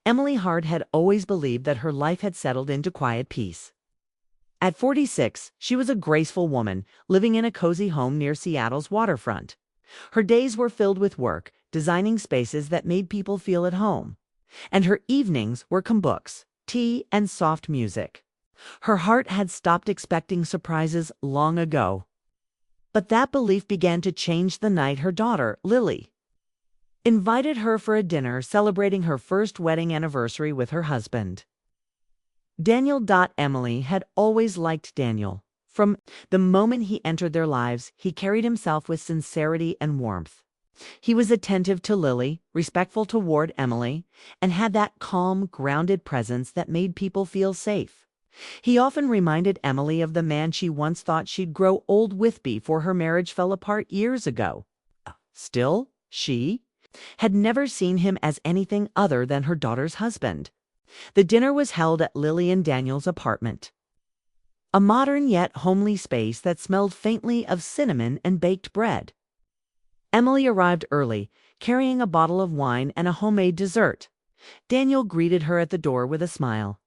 Emily Hart had always believed that her life had settled into quiet peace. At 46, she was a graceful woman, living in a cozy home near Seattle's waterfront. Her days were filled with work, designing spaces that made people feel at home. And her evenings were books, tea, and soft music. Her heart had stopped expecting surprises long ago. But that belief began to change the night her daughter, Lily, invited her for a dinner celebrating her first wedding anniversary with her husband. Daniel. Emily had always liked Daniel. From the moment he entered their lives, he carried himself with sincerity and warmth. He was attentive to Lily, respectful toward Emily, and had that calm, grounded presence that made people feel safe. He often reminded Emily of the man she once thought she'd grow old with before her marriage fell apart years ago. Still, she had never seen him as anything other than her daughter's husband. The dinner was held at Lily and Daniel's apartment, a modern yet homely space that smelled faintly of cinnamon and baked bread. Emily arrived early, carrying a bottle of wine and a homemade dessert. Daniel greeted her at the door with a smile,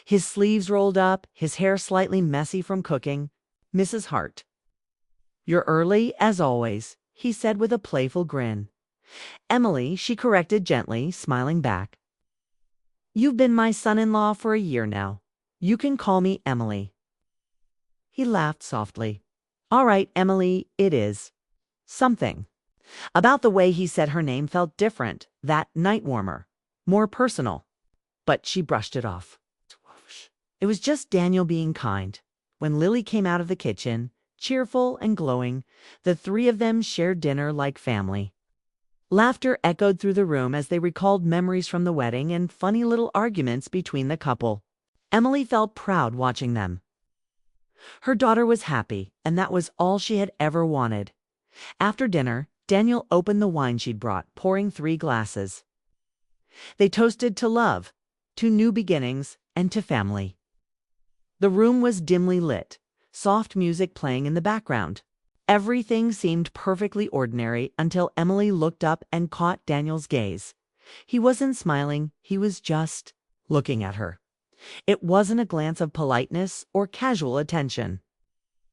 his sleeves rolled up, his hair slightly messy from cooking. "Mrs. Hart, you're early, as always," he said with a playful grin. "Emily," she corrected gently, smiling back. "You've been my son-in-law for a year now. You can call me Emily." He laughed softly. "All right, Emily, it is." Something about the way he said her name felt different, that night warmer, more personal. But she brushed it off. It was just Daniel being kind. When Lily came out of the kitchen, cheerful and glowing, the three of them shared dinner like family. Laughter echoed through the room as they recalled memories from the wedding and funny little arguments between the couple. Emily felt proud watching them. Her daughter was happy, and that was all she had ever wanted. After dinner, Daniel opened the wine she'd brought, pouring 3 glasses. They toasted to love, to new beginnings, and to family. The room was dimly lit, soft music playing in the background. Everything seemed perfectly ordinary until Emily looked up and caught Daniel's gaze. He wasn't smiling, he was just looking at her. It wasn't a glance of politeness or casual attention.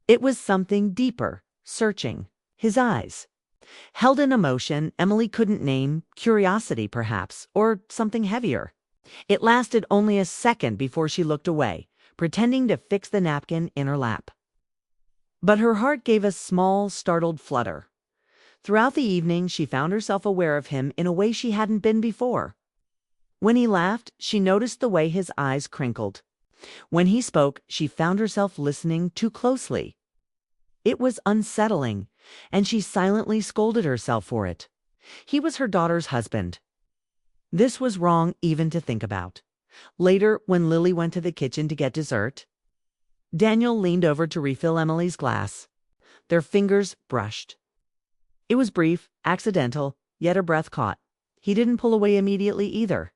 It was something deeper, searching. His eyes held an emotion Emily couldn't name, curiosity perhaps, or something heavier. It lasted only a second before she looked away, pretending to fix the napkin in her lap. But her heart gave a small, startled flutter. Throughout the evening, she found herself aware of him in a way she hadn't been before. When he laughed, she noticed the way his eyes crinkled. When he spoke, she found herself listening too closely. It was unsettling, and she silently scolded herself for it. He was her daughter's husband. This was wrong even to think about. Later, when Lily went to the kitchen to get dessert, Daniel leaned over to refill Emily's glass. Their fingers brushed. It was brief, accidental, yet her breath caught. He didn't pull away immediately either.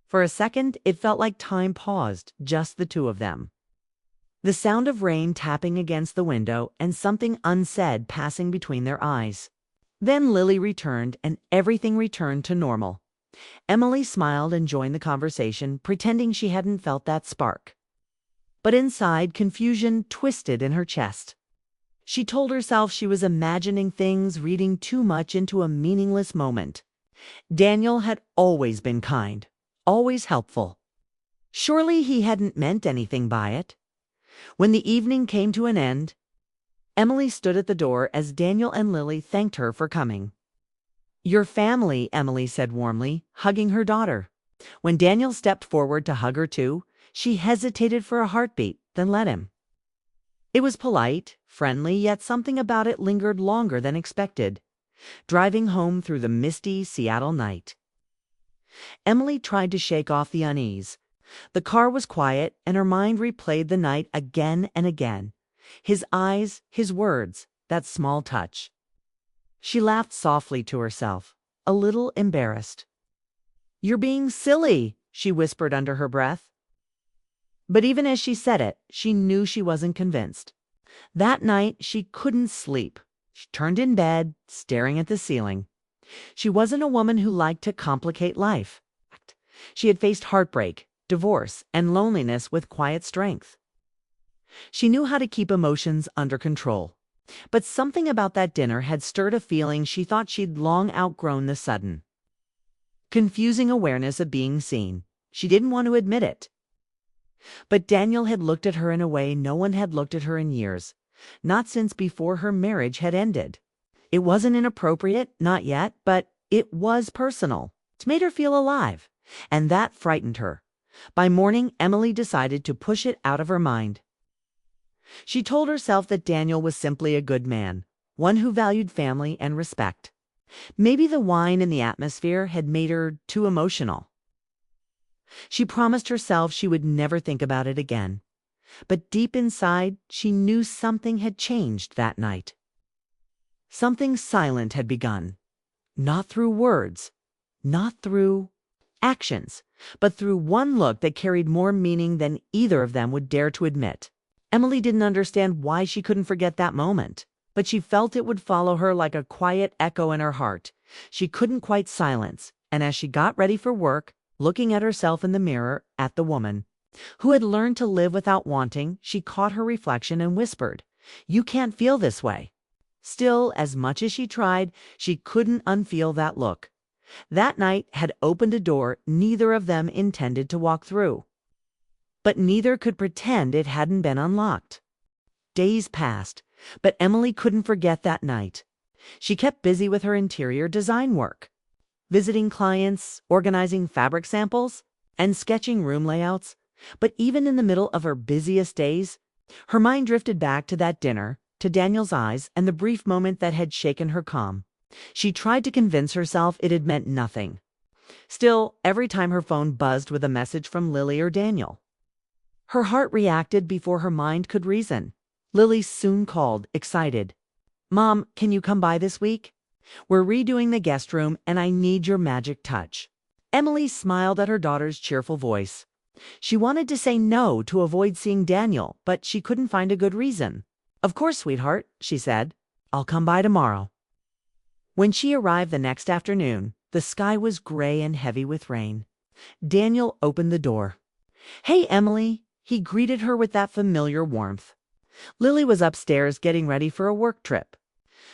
For a second, it felt like time paused, just the two of them. The sound of rain tapping against the window and something unsaid passing between their eyes. Then Lily returned, and everything returned to normal. Emily smiled and joined the conversation, pretending she hadn't felt that spark. But inside, confusion twisted in her chest. She told herself she was imagining things, reading too much into a meaningless moment. Daniel had always been kind, always helpful. Surely he hadn't meant anything by it. When the evening came to an end, Emily stood at the door as Daniel and Lily thanked her for coming. "Your family," Emily said warmly, hugging her daughter. When Daniel stepped forward to hug her too, she hesitated for a heartbeat, then let him. It was polite, friendly, yet something about it lingered longer than expected, driving home through the misty Seattle night. Emily tried to shake off the unease. The car was quiet, and her mind replayed the night again and again. His eyes, his words, that small touch. She laughed softly to herself, a little embarrassed. "You're being silly," she whispered under her breath. But even as she said it, she knew she wasn't convinced. That night, she couldn't sleep. She turned in bed, staring at the ceiling. She wasn't a woman who liked to complicate life. She had faced heartbreak, divorce, and loneliness with quiet strength. She knew how to keep emotions under control. But something about that dinner had stirred a feeling she thought she'd long outgrown the sudden, confusing awareness of being seen. She didn't want to admit it. But Daniel had looked at her in a way no one had looked at her in years, not since before her marriage had ended. It wasn't inappropriate, not yet, but it was personal. It made her feel alive, and that frightened her. By morning, Emily decided to push it out of her mind. She told herself that Daniel was simply a good man, one who valued family and respect. Maybe the wine and the atmosphere had made her too emotional. She promised herself she would never think about it again. But deep inside, she knew something had changed that night. Something silent had begun. Not through words, not through actions, but through one look that carried more meaning than either of them would dare to admit. Emily didn't understand why she couldn't forget that moment, but she felt it would follow her like a quiet echo in her heart. She couldn't quite silence, and as she got ready for work, looking at herself in the mirror, at the woman who had learned to live without wanting, she caught her reflection and whispered, "You can't feel this way." Still, as much as she tried, she couldn't unfeel that look. That night had opened a door neither of them intended to walk through. But neither could pretend it hadn't been unlocked. Days passed, but Emily couldn't forget that night. She kept busy with her interior design work, visiting clients, organizing fabric samples, and sketching room layouts. But even in the middle of her busiest days, her mind drifted back to that dinner, to Daniel's eyes, and the brief moment that had shaken her calm. She tried to convince herself it had meant nothing. Still, every time her phone buzzed with a message from Lily or Daniel, her heart reacted before her mind could reason. Lily soon called, excited. "Mom, can you come by this week? We're redoing the guest room, and I need your magic touch." Emily smiled at her daughter's cheerful voice. She wanted to say no to avoid seeing Daniel, but she couldn't find a good reason. "Of course, sweetheart," she said. "I'll come by tomorrow." When she arrived the next afternoon, the sky was gray and heavy with rain. Daniel opened the door. "Hey, Emily." He greeted her with that familiar warmth. Lily was upstairs getting ready for a work trip.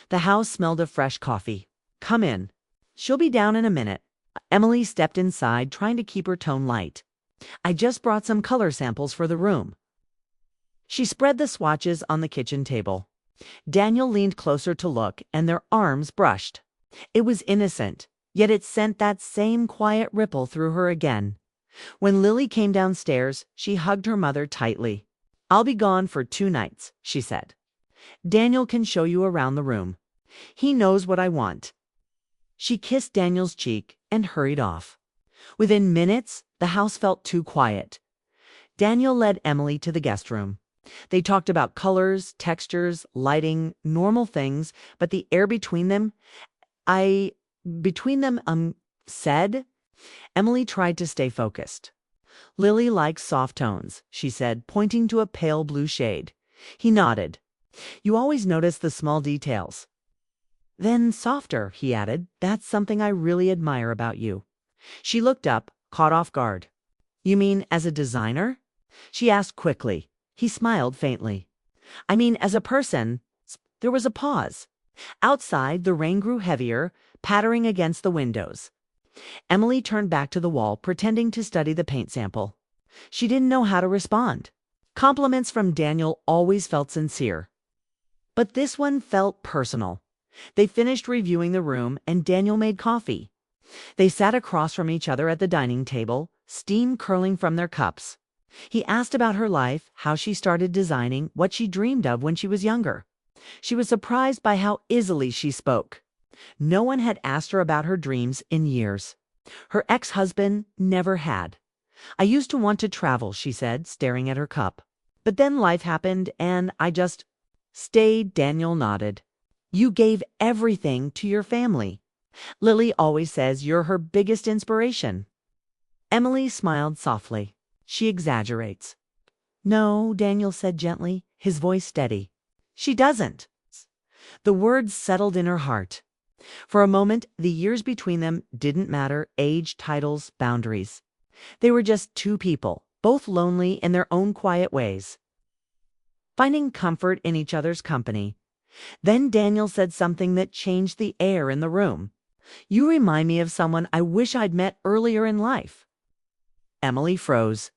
The house smelled of fresh coffee. "Come in. She'll be down in a minute." Emily stepped inside, trying to keep her tone light. "I just brought some color samples for the room." She spread the swatches on the kitchen table. Daniel leaned closer to look, and their arms brushed. It was innocent, yet it sent that same quiet ripple through her again. When Lily came downstairs, she hugged her mother tightly. "I'll be gone for 2 nights," she said. "Daniel can show you around the room. He knows what I want." She kissed Daniel's cheek and hurried off. Within minutes, the house felt too quiet. Daniel led Emily to the guest room. They talked about colors, textures, lighting, normal things, but the air between them, said. Emily tried to stay focused. "Lily likes soft tones," she said, pointing to a pale blue shade. He nodded. "You always notice the small details." "Then softer," he added. "That's something I really admire about you." She looked up, caught off guard. "You mean as a designer?" she asked quickly. He smiled faintly. "I mean as a person." There was a pause. Outside, the rain grew heavier, pattering against the windows. Emily turned back to the wall, pretending to study the paint sample. She didn't know how to respond. Compliments from Daniel always felt sincere. But this one felt personal. They finished reviewing the room, and Daniel made coffee. They sat across from each other at the dining table, steam curling from their cups. He asked about her life, how she started designing, what she dreamed of when she was younger. She was surprised by how easily she spoke. No one had asked her about her dreams in years. Her ex-husband never had. "I used to want to travel," she said, staring at her cup. "But then life happened, and I just stayed." Daniel nodded. "You gave everything to your family. Lily always says you're her biggest inspiration." Emily smiled softly. "She exaggerates." "No," Daniel said gently, his voice steady. "She doesn't." The words settled in her heart. For a moment, the years between them didn't matter, age, titles, boundaries. They were just two people, both lonely in their own quiet ways, finding comfort in each other's company. Then Daniel said something that changed the air in the room. "You remind me of someone I wish I'd met earlier in life." Emily froze.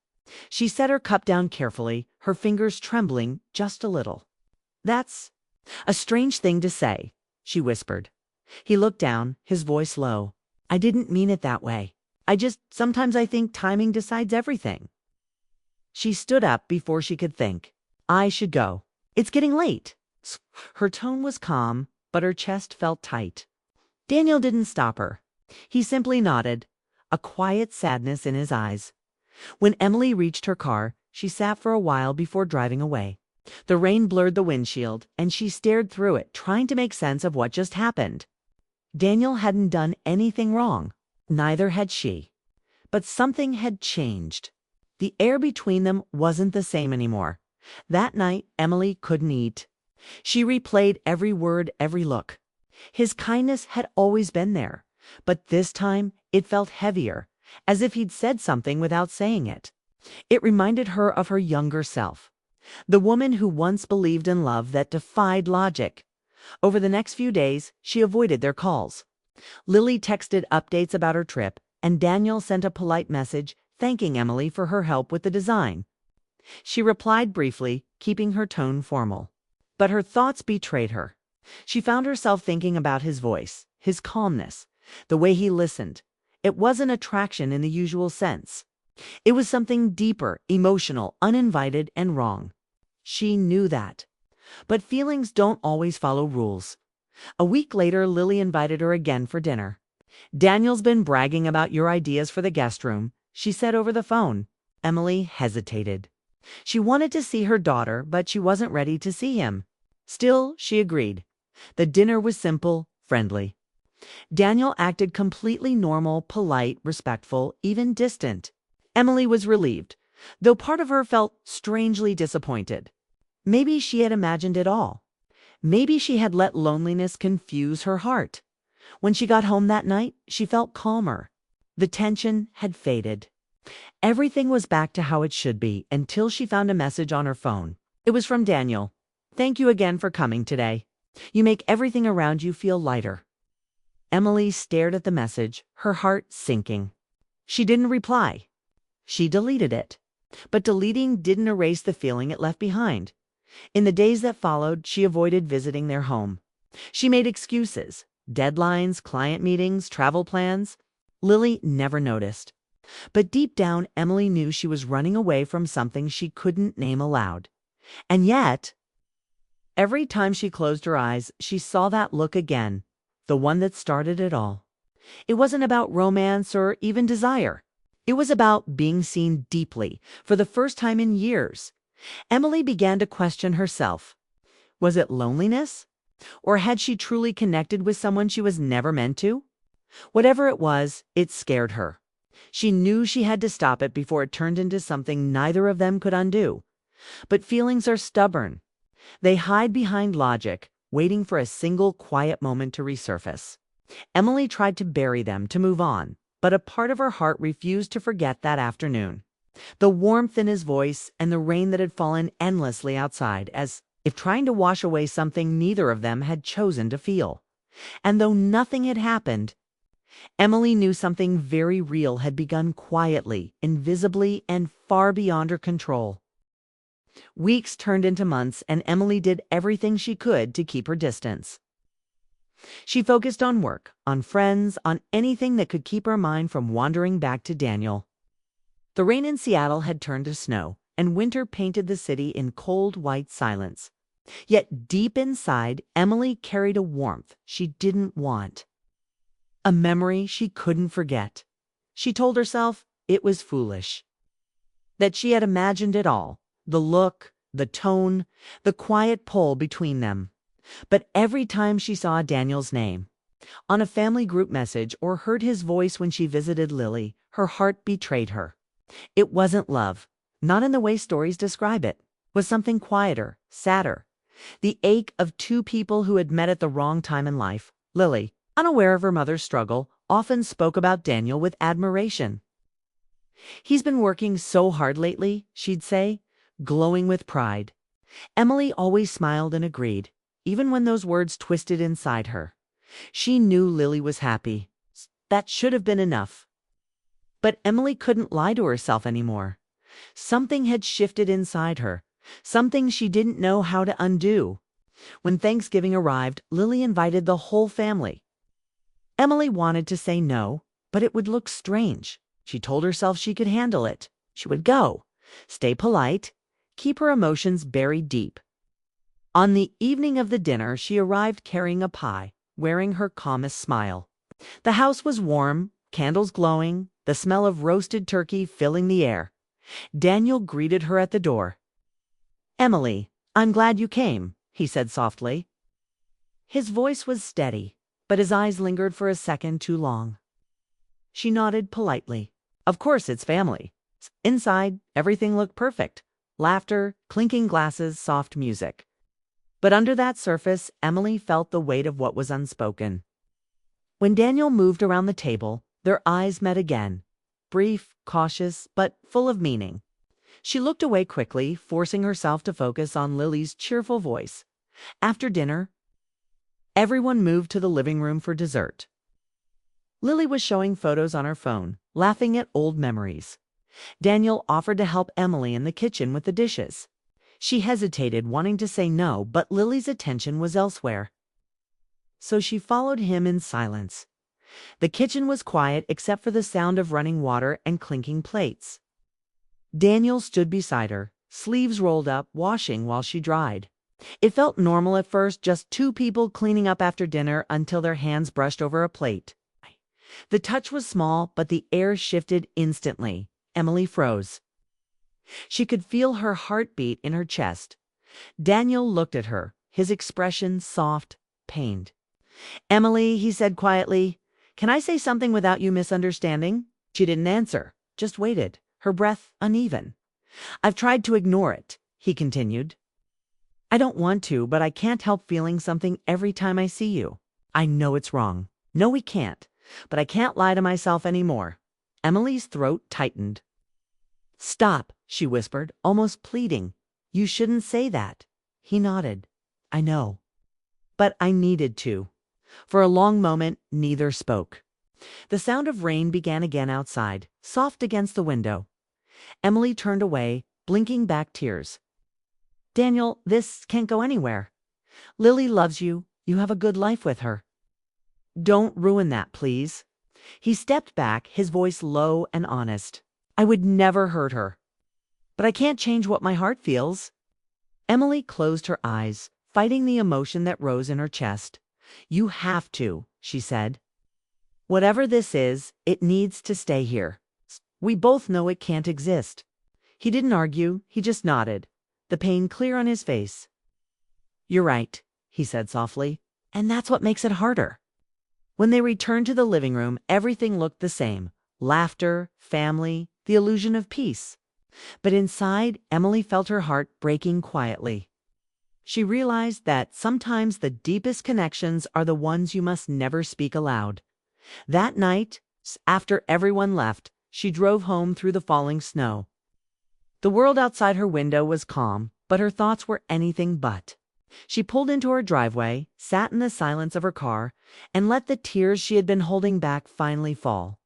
She set her cup down carefully, her fingers trembling just a little. "That's a strange thing to say," she whispered. He looked down, his voice low. "I didn't mean it that way. Sometimes I think timing decides everything." She stood up before she could think. "I should go. It's getting late." Her tone was calm, but her chest felt tight. Daniel didn't stop her. He simply nodded, a quiet sadness in his eyes. When Emily reached her car, she sat for a while before driving away. The rain blurred the windshield, and she stared through it, trying to make sense of what just happened. Daniel hadn't done anything wrong. Neither had she. But something had changed. The air between them wasn't the same anymore. That night, Emily couldn't eat. She replayed every word, every look. His kindness had always been there, but this time it felt heavier, as if he'd said something without saying it. It reminded her of her younger self, the woman who once believed in love that defied logic. Over the next few days, she avoided their calls. Lily texted updates about her trip, and Daniel sent a polite message thanking Emily for her help with the design. She replied briefly, keeping her tone formal. But her thoughts betrayed her. She found herself thinking about his voice, his calmness, the way he listened. It wasn't attraction in the usual sense. It was something deeper, emotional, uninvited, and wrong. She knew that. But feelings don't always follow rules. A week later, Lily invited her again for dinner. "Daniel's been bragging about your ideas for the guest room," she said over the phone. Emily hesitated. She wanted to see her daughter, but she wasn't ready to see him. Still, she agreed. The dinner was simple, friendly. Daniel acted completely normal, polite, respectful, even distant. Emily was relieved, though part of her felt strangely disappointed. Maybe she had imagined it all. Maybe she had let loneliness confuse her heart. When she got home that night, she felt calmer. The tension had faded. Everything was back to how it should be until she found a message on her phone. It was from Daniel. "Thank you again for coming today. You make everything around you feel lighter." Emily stared at the message, her heart sinking. She didn't reply. She deleted it. But deleting didn't erase the feeling it left behind. In the days that followed, she avoided visiting their home. She made excuses, deadlines, client meetings, travel plans. Lily never noticed. But deep down, Emily knew she was running away from something she couldn't name aloud. And yet, every time she closed her eyes, she saw that look again, the one that started it all. It wasn't about romance or even desire. It was about being seen deeply, for the first time in years. Emily began to question herself. Was it loneliness? Or had she truly connected with someone she was never meant to? Whatever it was, it scared her. She knew she had to stop it before it turned into something neither of them could undo. But feelings are stubborn. They hide behind logic, waiting for a single quiet moment to resurface. Emily tried to bury them, to move on, but a part of her heart refused to forget that afternoon. The warmth in his voice and the rain that had fallen endlessly outside, as if trying to wash away something neither of them had chosen to feel. And though nothing had happened, Emily knew something very real had begun quietly, invisibly, and far beyond her control. Weeks turned into months, and Emily did everything she could to keep her distance. She focused on work, on friends, on anything that could keep her mind from wandering back to Daniel. The rain in Seattle had turned to snow, and winter painted the city in cold white silence. Yet deep inside, Emily carried a warmth she didn't want. A memory she couldn't forget. She told herself it was foolish. That she had imagined it all, the look, the tone, the quiet pull between them. But every time she saw Daniel's name, on a family group message or heard his voice when she visited Lily, her heart betrayed her. It wasn't love, not in the way stories describe it. It was something quieter, sadder. The ache of two people who had met at the wrong time in life. Lily, unaware of her mother's struggle, often spoke about Daniel with admiration. "He's been working so hard lately," she'd say, glowing with pride. Emily always smiled and agreed, even when those words twisted inside her. She knew Lily was happy. That should have been enough. But Emily couldn't lie to herself anymore. Something had shifted inside her, something she didn't know how to undo. When Thanksgiving arrived, Lily invited the whole family. Emily wanted to say no, but it would look strange. She told herself she could handle it. She would go, stay polite, keep her emotions buried deep. On the evening of the dinner, she arrived carrying a pie, wearing her calmest smile. The house was warm, candles glowing, the smell of roasted turkey filling the air. Daniel greeted her at the door. "Emily, I'm glad you came," he said softly. His voice was steady, but his eyes lingered for a second too long. She nodded politely. Of course it's family. Inside, everything looked perfect. Laughter, clinking glasses, soft music. But under that surface, Emily felt the weight of what was unspoken. When Daniel moved around the table, their eyes met again. Brief, cautious, but full of meaning. She looked away quickly, forcing herself to focus on Lily's cheerful voice. After dinner, everyone moved to the living room for dessert. Lily was showing photos on her phone, laughing at old memories. Daniel offered to help Emily in the kitchen with the dishes. She hesitated, wanting to say no, but Lily's attention was elsewhere. So she followed him in silence. The kitchen was quiet except for the sound of running water and clinking plates. Daniel stood beside her, sleeves rolled up, washing while she dried. It felt normal at first, just two people cleaning up after dinner until their hands brushed over a plate. The touch was small, but the air shifted instantly. Emily froze. She could feel her heartbeat in her chest. Daniel looked at her, his expression soft, pained. "Emily," he said quietly, "can I say something without you misunderstanding?" She didn't answer, just waited, her breath uneven. "I've tried to ignore it," he continued. "I don't want to, but I can't help feeling something every time I see you. I know it's wrong. No, we can't. But I can't lie to myself anymore." Emily's throat tightened. "Stop," she whispered, almost pleading. "You shouldn't say that." He nodded. "I know. But I needed to." For a long moment, neither spoke. The sound of rain began again outside, soft against the window. Emily turned away, blinking back tears. "Daniel, this can't go anywhere. Lily loves you. You have a good life with her. Don't ruin that, please." He stepped back, his voice low and honest. "I would never hurt her. But I can't change what my heart feels." Emily closed her eyes, fighting the emotion that rose in her chest. "You have to," she said. "Whatever this is, it needs to stay here. We both know it can't exist." He didn't argue, he just nodded, the pain clear on his face. "You're right," he said softly, "and that's what makes it harder." When they returned to the living room, everything looked the same. Laughter, family, the illusion of peace. But inside, Emily felt her heart breaking quietly. She realized that sometimes the deepest connections are the ones you must never speak aloud. That night, after everyone left, she drove home through the falling snow. The world outside her window was calm, but her thoughts were anything but. She pulled into her driveway, sat in the silence of her car, and let the tears she had been holding back finally fall.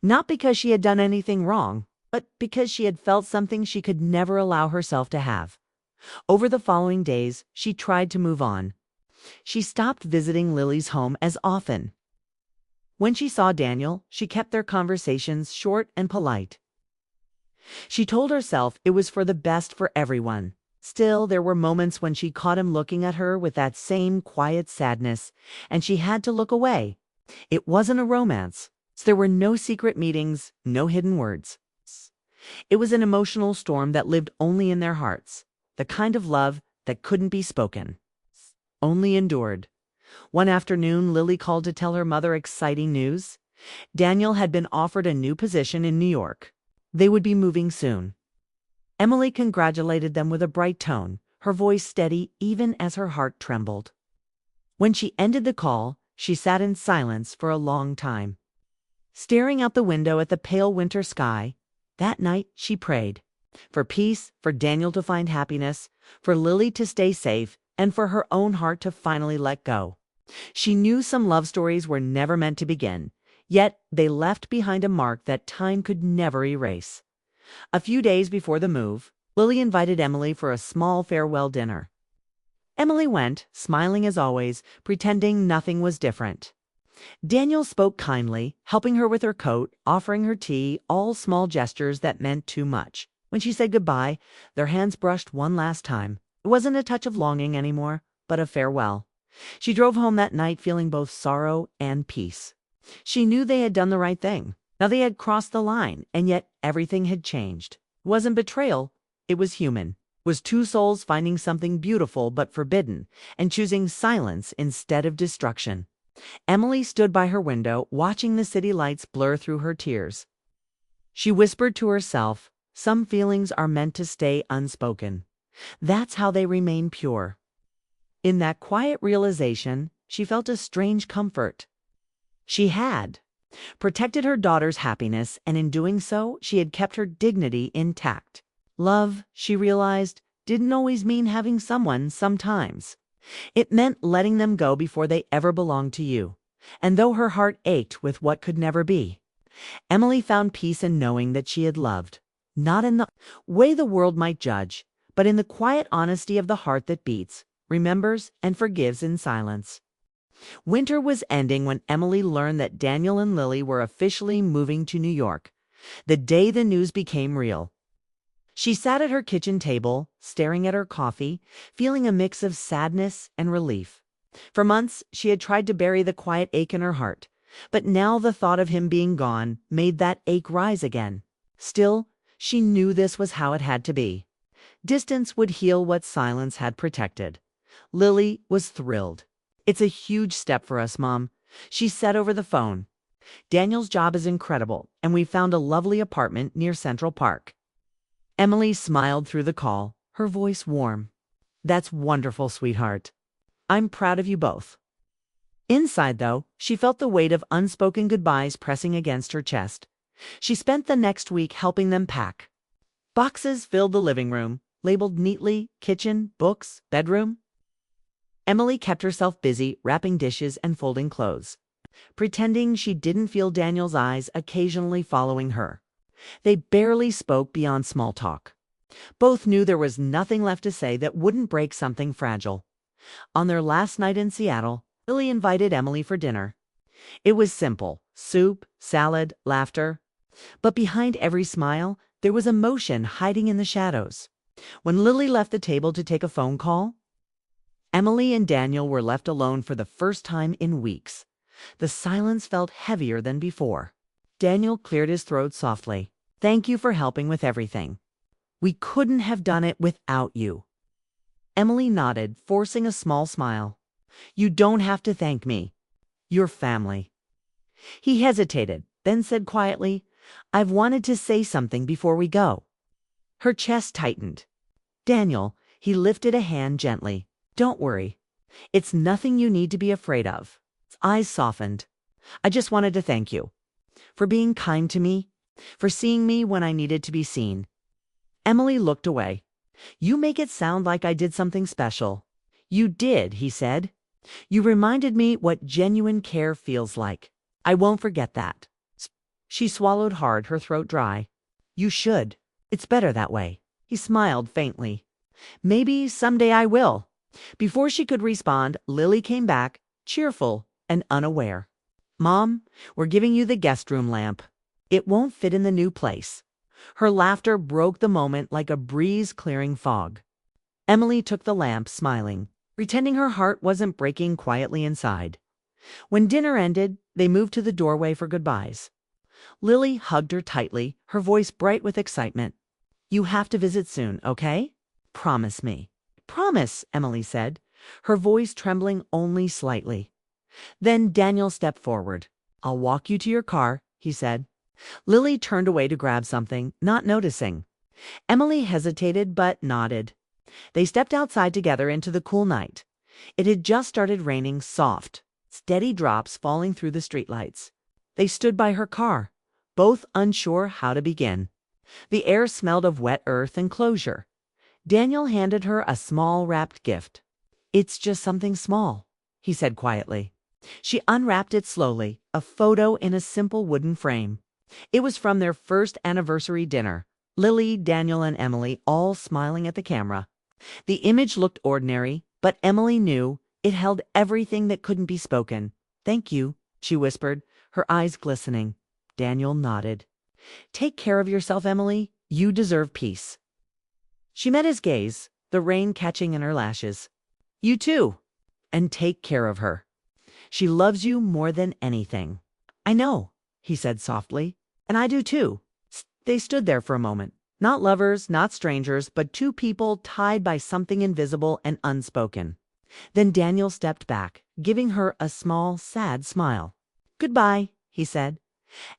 Not because she had done anything wrong, but because she had felt something she could never allow herself to have. Over the following days, she tried to move on. She stopped visiting Lily's home as often. When she saw Daniel, she kept their conversations short and polite. She told herself it was for the best for everyone. Still, there were moments when she caught him looking at her with that same quiet sadness, and she had to look away. It wasn't a romance. There were no secret meetings, no hidden words. It was an emotional storm that lived only in their hearts, the kind of love that couldn't be spoken, only endured. One afternoon, Lily called to tell her mother exciting news. Daniel had been offered a new position in New York. They would be moving soon. Emily congratulated them with a bright tone, her voice steady even as her heart trembled. When she ended the call, she sat in silence for a long time, staring out the window at the pale winter sky. That night, she prayed. For peace, for Daniel to find happiness, for Lily to stay safe, and for her own heart to finally let go. She knew some love stories were never meant to begin, yet they left behind a mark that time could never erase. A few days before the move, Lily invited Emily for a small farewell dinner. Emily went, smiling as always, pretending nothing was different. Daniel spoke kindly, helping her with her coat, offering her tea, all small gestures that meant too much. When she said goodbye, their hands brushed one last time. It wasn't a touch of longing anymore, but of farewell. She drove home that night feeling both sorrow and peace. She knew they had done the right thing. Now they had crossed the line, and yet everything had changed. It wasn't betrayal, it was human. It was two souls finding something beautiful but forbidden, and choosing silence instead of destruction. Emily stood by her window, watching the city lights blur through her tears. She whispered to herself, "Some feelings are meant to stay unspoken. That's how they remain pure." In that quiet realization, she felt a strange comfort. She had protected her daughter's happiness, and in doing so, she had kept her dignity intact. Love, she realized, didn't always mean having someone sometimes. It meant letting them go before they ever belonged to you. And though her heart ached with what could never be, Emily found peace in knowing that she had loved, not in the way the world might judge, but in the quiet honesty of the heart that beats, remembers, and forgives in silence. Winter was ending when Emily learned that Daniel and Lily were officially moving to New York, the day the news became real. She sat at her kitchen table, staring at her coffee, feeling a mix of sadness and relief. For months, she had tried to bury the quiet ache in her heart, but now the thought of him being gone made that ache rise again. Still, she knew this was how it had to be. Distance would heal what silence had protected. Lily was thrilled. "It's a huge step for us, Mom," she said over the phone. "Daniel's job is incredible, and we found a lovely apartment near Central Park." Emily smiled through the call, her voice warm. "That's wonderful, sweetheart. I'm proud of you both." Inside, though, she felt the weight of unspoken goodbyes pressing against her chest. She spent the next week helping them pack. Boxes filled the living room, labeled neatly, kitchen, books, bedroom. Emily kept herself busy wrapping dishes and folding clothes, pretending she didn't feel Daniel's eyes occasionally following her. They barely spoke beyond small talk. Both knew there was nothing left to say that wouldn't break something fragile. On their last night in Seattle, Lily invited Emily for dinner. It was simple: soup, salad, laughter. But behind every smile, there was emotion hiding in the shadows. When Lily left the table to take a phone call, Emily and Daniel were left alone for the first time in weeks. The silence felt heavier than before. Daniel cleared his throat softly. "Thank you for helping with everything. We couldn't have done it without you." Emily nodded, forcing a small smile. "You don't have to thank me. You're family." He hesitated, then said quietly, "I've wanted to say something before we go." Her chest tightened. "Daniel," he lifted a hand gently. "Don't worry. It's nothing you need to be afraid of." His eyes softened. "I just wanted to thank you. For being kind to me. For seeing me when I needed to be seen." Emily looked away. "You make it sound like I did something special." "You did," he said. "You reminded me what genuine care feels like. I won't forget that." She swallowed hard, her throat dry. "You should. It's better that way." He smiled faintly. "Maybe someday I will." Before she could respond, Lily came back, cheerful and unaware. "Mom, we're giving you the guest room lamp. It won't fit in the new place." Her laughter broke the moment like a breeze clearing fog. Emily took the lamp, smiling, pretending her heart wasn't breaking quietly inside. When dinner ended, they moved to the doorway for goodbyes. Lily hugged her tightly, her voice bright with excitement. "You have to visit soon, okay? Promise me." "Promise," Emily said, her voice trembling only slightly. Then Daniel stepped forward. "I'll walk you to your car," he said. Lily turned away to grab something, not noticing. Emily hesitated but nodded. They stepped outside together into the cool night. It had just started raining, soft, steady drops falling through the streetlights. They stood by her car, both unsure how to begin. The air smelled of wet earth and closure. Daniel handed her a small wrapped gift. "It's just something small," he said quietly. She unwrapped it slowly, a photo in a simple wooden frame. It was from their first anniversary dinner, Lily, Daniel, and Emily all smiling at the camera. The image looked ordinary, but Emily knew it held everything that couldn't be spoken. "Thank you," she whispered, her eyes glistening. Daniel nodded. "Take care of yourself, Emily. You deserve peace." She met his gaze, the rain catching in her lashes. "You too. And take care of her. She loves you more than anything." "I know," he said softly. "And I do too." They stood there for a moment. Not lovers, not strangers, but two people tied by something invisible and unspoken. Then Daniel stepped back, giving her a small, sad smile. "Goodbye," he said.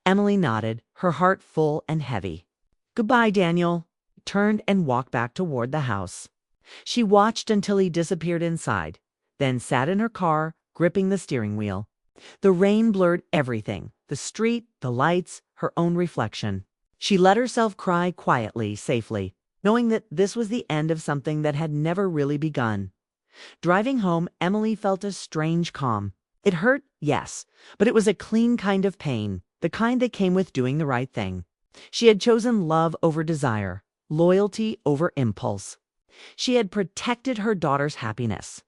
Emily nodded, her heart full and heavy. "Goodbye, Daniel," turned and walked back toward the house. She watched until he disappeared inside, then sat in her car, gripping the steering wheel. The rain blurred everything, the street, the lights, her own reflection. She let herself cry quietly, safely, knowing that this was the end of something that had never really begun. Driving home, Emily felt a strange calm. It hurt, yes, but it was a clean kind of pain, the kind that came with doing the right thing. She had chosen love over desire, loyalty over impulse. She had protected her daughter's happiness,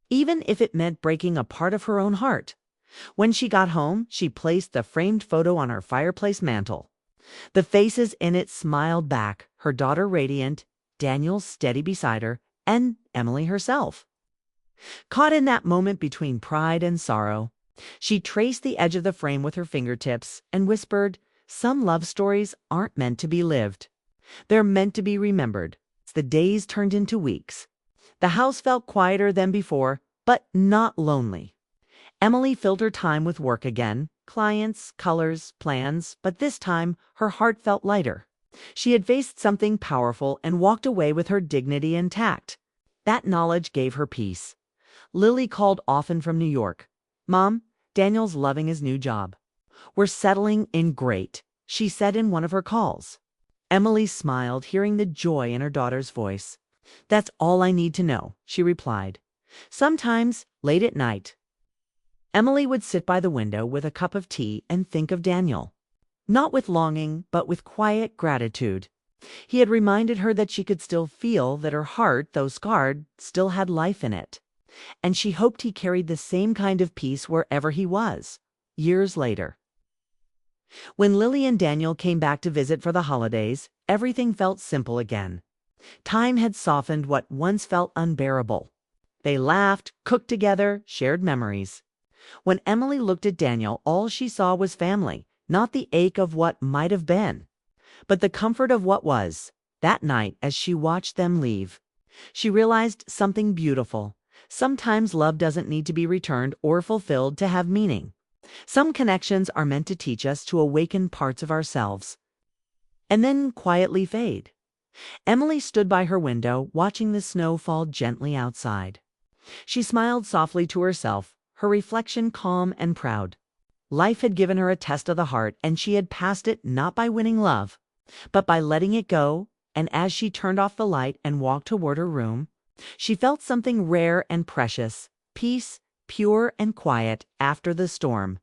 even if it meant breaking a part of her own heart. When she got home, she placed the framed photo on her fireplace mantel. The faces in it smiled back, her daughter radiant, Daniel steady beside her, and Emily herself. Caught in that moment between pride and sorrow, she traced the edge of the frame with her fingertips and whispered, "Some love stories aren't meant to be lived. They're meant to be remembered." The days turned into weeks. The house felt quieter than before, but not lonely. Emily filled her time with work again, clients, colors, plans, but this time her heart felt lighter. She had faced something powerful and walked away with her dignity intact. That knowledge gave her peace. Lily called often from New York. "Mom, Daniel's loving his new job. We're settling in great," she said in one of her calls. Emily smiled, hearing the joy in her daughter's voice. "That's all I need to know," she replied. Sometimes, late at night, Emily would sit by the window with a cup of tea and think of Daniel. Not with longing, but with quiet gratitude. He had reminded her that she could still feel that her heart, though scarred, still had life in it. And she hoped he carried the same kind of peace wherever he was, years later. When Lily and Daniel came back to visit for the holidays, everything felt simple again. Time had softened what once felt unbearable. They laughed, cooked together, shared memories. When Emily looked at Daniel, all she saw was family, not the ache of what might have been, but the comfort of what was. That night, as she watched them leave, she realized something beautiful. Sometimes love doesn't need to be returned or fulfilled to have meaning. Some connections are meant to teach us to awaken parts of ourselves, and then quietly fade. Emily stood by her window, watching the snow fall gently outside. She smiled softly to herself, her reflection calm and proud. Life had given her a test of the heart, and she had passed it not by winning love, but by letting it go. And as she turned off the light and walked toward her room, she felt something rare and precious, peace, pure and quiet after the storm.